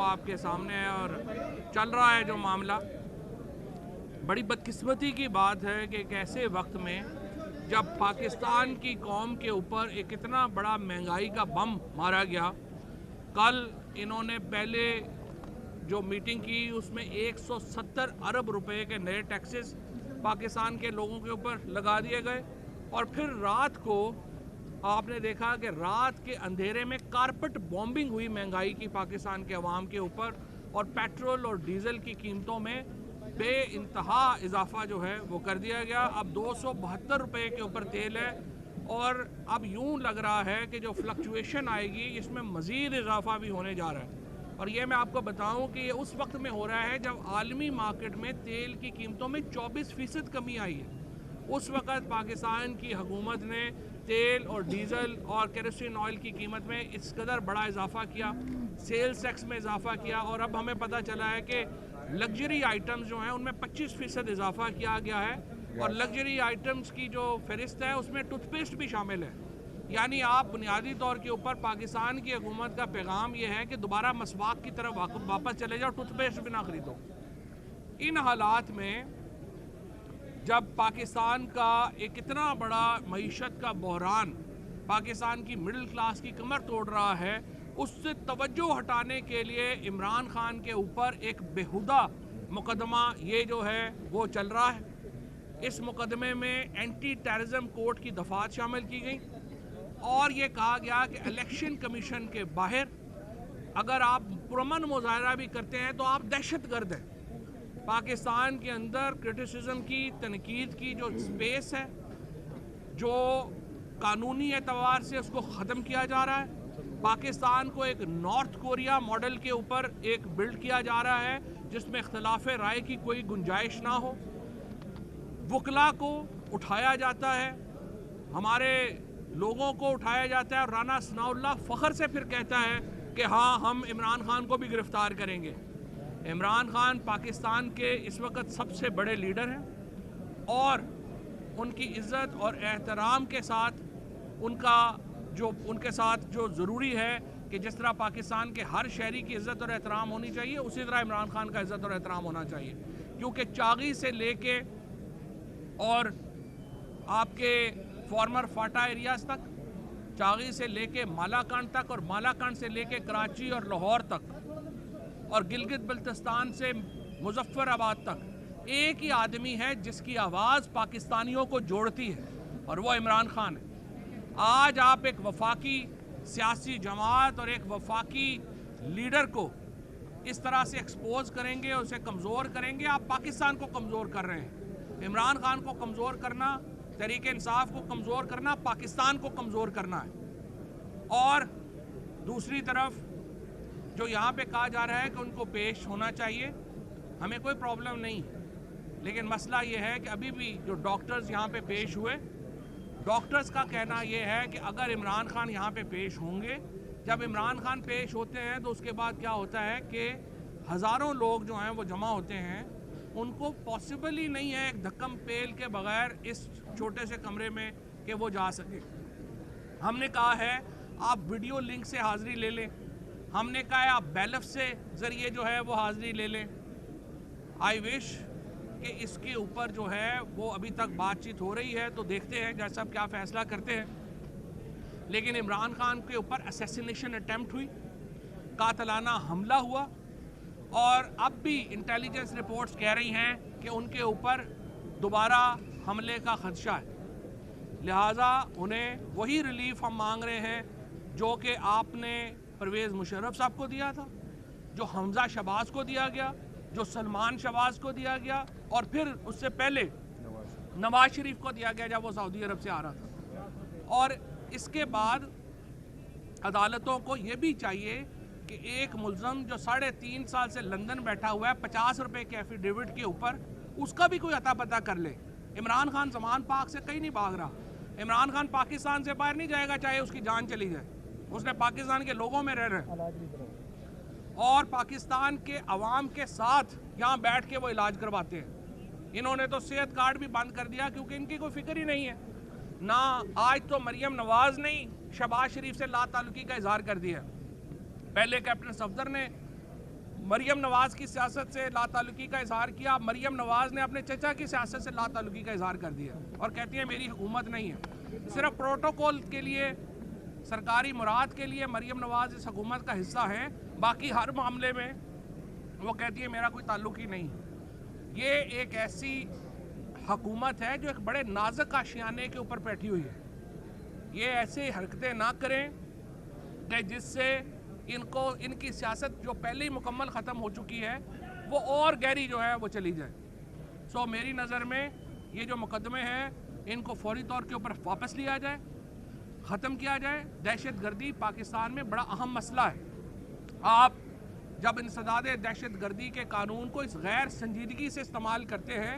आपके सामने है और चल रहा है जो मामला। बड़ी बदकिस्मती की बात है कि एक ऐसे वक्त में जब पाकिस्तान की कौम के ऊपर एक इतना बड़ा महंगाई का बम मारा गया, कल इन्होंने पहले जो मीटिंग की उसमें 170 अरब रुपए के नए टैक्सेस पाकिस्तान के लोगों के ऊपर लगा दिए गए, और फिर रात को आपने देखा कि रात के अंधेरे में कारपेट बॉम्बिंग हुई महंगाई की पाकिस्तान के अवाम के ऊपर, और पेट्रोल और डीजल की कीमतों में बेइंतहा इजाफा जो है वो कर दिया गया। अब 272 रुपये के ऊपर तेल है, और अब यूं लग रहा है कि जो फ्लक्चुएशन आएगी इसमें मज़ीद इजाफा भी होने जा रहा है। और ये मैं आपको बताऊं कि ये उस वक्त में हो रहा है जब आलमी मार्केट में तेल की कीमतों में 24% कमी आई है। उस वक्त पाकिस्तान की हुकूमत ने तेल और डीज़ल और केरोसिन ऑयल की कीमत में इस कदर बड़ा इजाफा किया, सेल्स टैक्स में इजाफा किया, और अब हमें पता चला है कि लग्जरी आइटम्स जो हैं उनमें 25% इजाफा किया गया है, और लग्जरी आइटम्स की जो फहरिस्त है उसमें टूथपेस्ट भी शामिल है। यानी आप बुनियादी तौर के ऊपर पाकिस्तान की हुकूमत का पैगाम ये है कि दोबारा मसवाक की तरफ वापस चले जाओ, टूथपेस्ट भी ना खरीदो। इन हालात में जब पाकिस्तान का एक इतना बड़ा मईशत का बहरान पाकिस्तान की मिडिल क्लास की कमर तोड़ रहा है, उससे तवज्जो हटाने के लिए इमरान खान के ऊपर एक बेहुदा मुकदमा ये जो है वो चल रहा है। इस मुकदमे में एंटी टेररिज्म कोड की दफात शामिल की गई, और ये कहा गया कि इलेक्शन कमीशन के बाहर अगर आप पुरअमन मुजाहरा भी करते हैं तो आप दहशतगर्द हैं। पाकिस्तान के अंदर क्रिटिसिज्म की, तनकीद की जो स्पेस है, जो कानूनी एतबार से उसको ख़त्म किया जा रहा है। पाकिस्तान को एक नॉर्थ कोरिया मॉडल के ऊपर एक बिल्ड किया जा रहा है जिसमें इख्तलाफ राय की कोई गुंजाइश ना हो। वकला को उठाया जाता है, हमारे लोगों को उठाया जाता है, और राना सनाउल्लाह फ़ख्र से फिर कहता है कि हाँ हम इमरान खान को भी गिरफ़्तार करेंगे। इमरान खान पाकिस्तान के इस वक्त सबसे बड़े लीडर हैं, और उनकी इज़्ज़त और एहतराम के साथ उनके साथ जो ज़रूरी है कि जिस तरह पाकिस्तान के हर शहरी की इज़्ज़त और एहतराम होनी चाहिए, उसी तरह इमरान खान का इज़्ज़त और एहतराम होना चाहिए। क्योंकि चागी से लेके और आपके फॉर्मर फाटा एरियाज़ तक, चागी से लेके मालाकांड तक, और मालाकांड से लेके कराची और लाहौर तक, और गिलगित बल्तिस्तान से मुजफ्फराबाद तक एक ही आदमी है जिसकी आवाज़ पाकिस्तानियों को जोड़ती है, और वो इमरान खान है। आज आप एक वफाकी सियासी जमात और एक वफाकी लीडर को इस तरह से एक्सपोज करेंगे, उसे कमज़ोर करेंगे, आप पाकिस्तान को कमज़ोर कर रहे हैं। इमरान खान को कमज़ोर करना, तहरीक इंसाफ को कमज़ोर करना, पाकिस्तान को कमज़ोर करना है। और दूसरी तरफ जो यहाँ पे कहा जा रहा है कि उनको पेश होना चाहिए, हमें कोई प्रॉब्लम नहीं, लेकिन मसला ये है कि अभी भी जो डॉक्टर्स यहाँ पे पेश हुए, डॉक्टर्स का कहना ये है कि अगर इमरान खान यहाँ पे पेश होंगे, जब इमरान खान पेश होते हैं तो उसके बाद क्या होता है कि हज़ारों लोग जो हैं वो जमा होते हैं, उनको पॉसिबल ही नहीं है एक धक्कम पेल के बगैर इस छोटे से कमरे में कि वो जा सके। हमने कहा है आप वीडियो लिंक से हाज़िरी ले लें, हमने कहा है आप बैलफ से ज़रिए जो है वो हाज़िरी ले लें। आई विश कि इसके ऊपर जो है वो अभी तक बातचीत हो रही है, तो देखते हैं जैसा आप क्या फ़ैसला करते हैं। लेकिन इमरान खान के ऊपर असैसिनेशन अटैम्प्ट हुई, कातलाना हमला हुआ, और अब भी इंटेलिजेंस रिपोर्ट्स कह रही हैं कि उनके ऊपर दोबारा हमले का खदशा है। लिहाजा उन्हें वही रिलीफ हम मांग रहे हैं जो कि आपने परवेज़ मुशर्रफ साहब को दिया था, जो हमजा शहबाज को दिया गया, जो सलमान शहबाज को दिया गया, और फिर उससे पहले नवाज शरीफ को दिया गया जब वो सऊदी अरब से आ रहा था। और इसके बाद अदालतों को ये भी चाहिए कि एक मुल्ज़म जो 3.5 साल से लंदन बैठा हुआ है 50 रुपए के एफिडेविट के ऊपर, उसका भी कोई अता पता कर ले। इमरान खान ज़मान पाक से कहीं नहीं भाग रहा, इमरान खान पाकिस्तान से बाहर नहीं जाएगा चाहे उसकी जान चली जाए, उसने पाकिस्तान के लोगों में रह रहे और पाकिस्तान के अवाम के साथ यहाँ बैठ के वो इलाज करवाते हैं। इन्होंने तो सेहत कार्ड भी बंद कर दिया क्योंकि इनकी कोई फिक्र ही नहीं है। ना आज तो मरियम नवाज ने शहबाज शरीफ से ला ताल्लुकी का इजहार कर दिया, पहले कैप्टन सफदर ने مریم نواز کی سیاست سے لا تعلقی کا اظہار کیا. مریم نواز نے اپنے چچا کی سیاست سے لا تعلقی کا اظہار کر دیا اور کہتی ہے میری حکومت نہیں ہے. صرف پروٹوکول کے لیے, سرکاری مراد کے لیے مریم نواز اس حکومت کا حصہ ہیں, باقی ہر معاملے میں وہ کہتی ہے میرا کوئی تعلق ہی نہیں. یہ ایک ایسی حکومت ہے جو ایک بڑے نازک آشیانے کے اوپر بیٹھی ہوئی ہے. یہ ایسے حرکتیں نہ کریں کہ جس سے ان کی سیاست جو پہلے ہی مکمل ختم ہو چکی ہے وہ اور گہری جو ہے وہ چلی جائے. سو میری نظر میں یہ جو مقدمے ہیں ان کو فوری طور کے اوپر واپس لیا جائے, ختم کیا جائے. دہشت گردی پاکستان میں بڑا اہم مسئلہ ہے. آپ جب انسداد دہشت گردی کے قانون کو اس غیر سنجیدگی سے استعمال کرتے ہیں,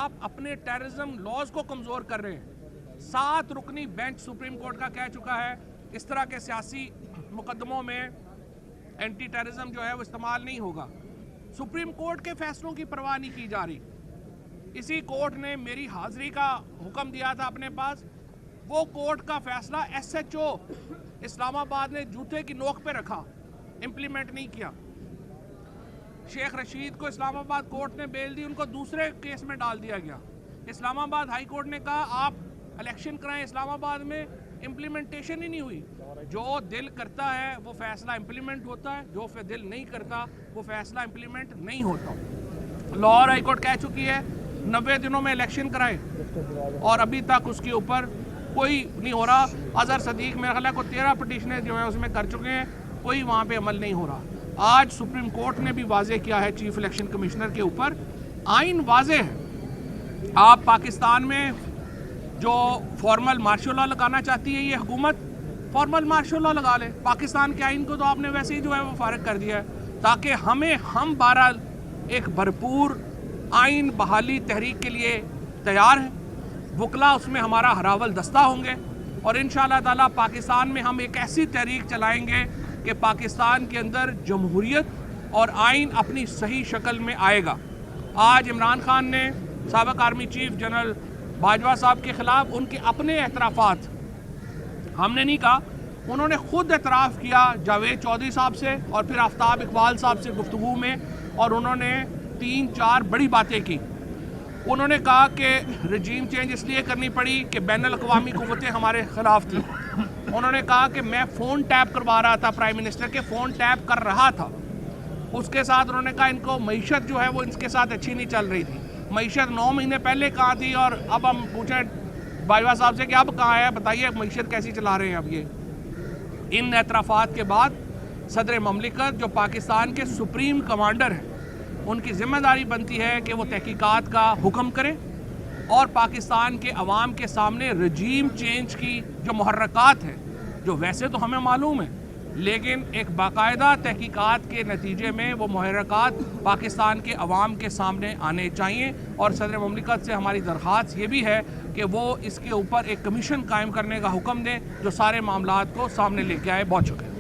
آپ اپنے ٹیررزم لاز کو کمزور کر رہے ہیں. 7 رکنی بینچ سپریم کورٹ کا کہہ چکا ہے اس طرح کے سیاسی مقدموں میں اینٹی ٹیررزم جو ہے وہ استعمال نہیں ہوگا. سپریم کورٹ کے فیصلوں کی پرواہ نہیں کی جا رہی. اسی کورٹ نے میری حاضری کا حکم دیا تھا اپنے پاس, وہ کورٹ کا فیصلہ SHO اسلام آباد نے جوتے کی نوک پہ رکھا, امپلیمنٹ نہیں کیا. شیخ رشید کو اسلام آباد کورٹ نے بیل دی, ان کو دوسرے کیس میں ڈال دیا گیا. اسلام آباد ہائی کورٹ نے کہا آپ الیکشن کرائیں اسلام آباد میں, امپلیمنٹیشن ہی نہیں ہوئی. جو دل کرتا ہے وہ فیصلہ امپلیمنٹ ہوتا ہے, جو دل نہیں کرتا وہ فیصلہ امپلیمنٹ نہیں ہوتا. لاہور ہائی کورٹ کہہ چکی ہے 90 دنوں میں الیکشن کرائیں, اور ابھی تک اس کے اوپر کوئی نہیں ہو رہا. اظہر صدیق میرے خیال کو 13 پٹیشنیں جو ہیں اس میں کر چکے ہیں, کوئی وہاں پہ عمل نہیں ہو رہا. آج سپریم کورٹ نے بھی واضح کیا ہے چیف الیکشن کمشنر کے اوپر, آئین واضح ہے. آپ پاکستان میں جو فارمل مارشل لا لگانا چاہتی ہے یہ حکومت, فارمل مارشل لا لگا لے. پاکستان کے آئین کو تو آپ نے ویسے ہی جو ہے وہ فارغ کر دیا ہے, تاکہ ہم بہرحال ایک بھرپور آئین بحالی تحریک کے لیے تیار ہیں. وکلا اس میں ہمارا ہراول دستہ ہوں گے, اور انشاءاللہ تعالیٰ پاکستان میں ہم ایک ایسی تحریک چلائیں گے کہ پاکستان کے اندر جمہوریت اور آئین اپنی صحیح شکل میں آئے گا. آج عمران خان نے سابق آرمی چیف جنرل باجوہ صاحب کے خلاف ان کے اپنے اعترافات, ہم نے نہیں کہا, انہوں نے خود اعتراف کیا جاوید چودھری صاحب سے اور پھر آفتاب اقبال صاحب سے گفتگو میں, اور انہوں نے 3-4 بڑی باتیں کی. انہوں نے کہا کہ رجیم چینج اس لیے کرنی پڑی کہ بین الاقوامی قوتیں ہمارے خلاف تھیں. انہوں نے کہا کہ میں فون ٹیپ کروا رہا تھا, پرائم منسٹر کے فون ٹیپ کر رہا تھا. اس کے ساتھ انہوں نے کہا ان کو معیشت جو ہے وہ ان کے ساتھ اچھی نہیں چل رہی تھی. معیشت 9 مہینے پہلے کہاں تھی, اور اب ہم پوچھیں باجوہ صاحب سے کہ اب کہاں ہے, بتائیے معیشت کیسی چلا رہے ہیں اب یہ. ان اعترافات کے بعد صدر مملکت جو پاکستان کے سپریم کمانڈر ہیں, ان کی ذمہ داری بنتی ہے کہ وہ تحقیقات کا حکم کریں اور پاکستان کے عوام کے سامنے رجیم چینج کی جو محرکات ہیں, جو ویسے تو ہمیں معلوم ہے, لیکن ایک باقاعدہ تحقیقات کے نتیجے میں وہ محرکات پاکستان کے عوام کے سامنے آنے چاہیے. اور صدر مملکت سے ہماری درخواست یہ بھی ہے کہ وہ اس کے اوپر ایک کمیشن قائم کرنے کا حکم دیں جو سارے معاملات کو سامنے لے کے آئے. بہت شکریہ.